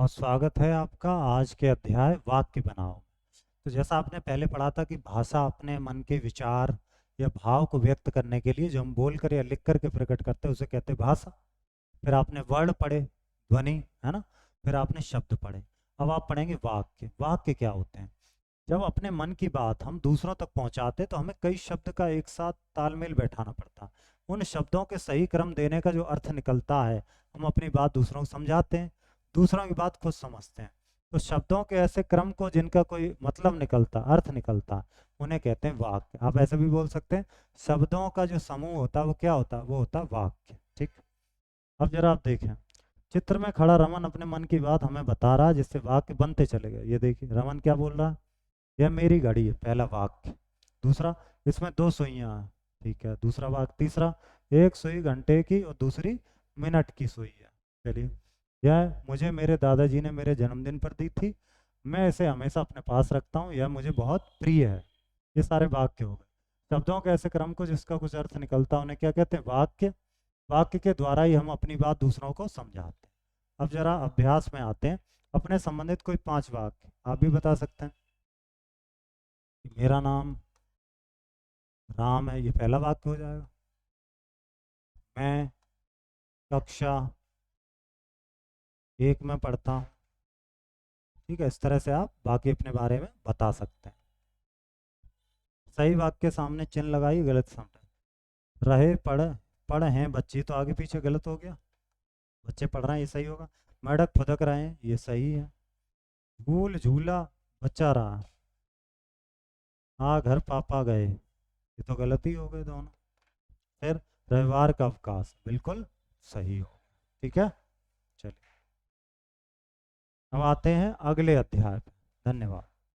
और स्वागत है आपका आज के अध्याय वाक्य बनाओ। तो जैसा आपने पहले पढ़ा था कि भाषा अपने मन के विचार या भाव को व्यक्त करने के लिए जो हम बोल कर या लिख कर के प्रकट करते हैं उसे कहते हैं भाषा। फिर आपने वर्ड पढ़े, ध्वनि, है ना। फिर आपने शब्द पढ़े। अब आप पढ़ेंगे वाक्य। वाक्य क्या होते हैं? जब अपने मन की बात हम दूसरों तक पहुंचाते तो हमें कई शब्द का एक साथ तालमेल बैठाना पड़ता। उन शब्दों के सही क्रम देने का जो अर्थ निकलता है, हम अपनी बात दूसरों को समझाते हैं, दूसरों की बात खुद समझते हैं। तो शब्दों के ऐसे क्रम को जिनका कोई मतलब निकलता, अर्थ निकलता, उन्हें कहते हैं वाक्य। आप ऐसे भी बोल सकते हैं, शब्दों का जो समूह होता है वो क्या होता है? वो होता है वाक्य। ठीक। अब जरा आप देखें, चित्र में खड़ा रमन अपने मन की बात हमें बता रहा है, जिससे वाक्य बनते चले गए। ये देखिए रमन क्या बोल रहा है, यह मेरी घड़ी है, पहला वाक्य। दूसरा, इसमें दो सुइयां हैं, ठीक है, दूसरा वाक्य। तीसरा, एक सुई घंटे की और दूसरी मिनट की सुई है। चलिए, यह मुझे मेरे दादाजी ने मेरे जन्मदिन पर दी थी, मैं इसे हमेशा अपने पास रखता हूँ, यह मुझे बहुत प्रिय है। ये सारे वाक्य हो गए। शब्दों के ऐसे क्रम को जिसका कुछ अर्थ निकलता है उन्हें क्या कहते हैं? वाक्य। वाक्य के द्वारा ही हम अपनी बात दूसरों को समझाते हैं। अब जरा अभ्यास में आते हैं। अपने संबंधित कोई 5 वाक्य आप भी बता सकते हैं। मेरा नाम राम है, ये पहला वाक्य हो जाएगा। मैं कक्षा 1 में पढ़ता हूँ। ठीक है, इस तरह से आप बाकी अपने बारे में बता सकते हैं। सही वाक्य के सामने चिन्ह लगाइए, गलत सामने रहे। पढ़ हैं बच्चे, तो आगे पीछे गलत हो गया। बच्चे पढ़ रहे हैं, ये सही होगा। मेढक फुदक रहे हैं, ये सही है। झूल झूला, बच्चा रहा। हाँ, घर पापा गए, ये तो गलत ही हो गए दोनों। फिर रविवार का अवकाश, बिल्कुल सही हो। ठीक है, चलिए अब आते हैं अगले अध्याय पे। धन्यवाद।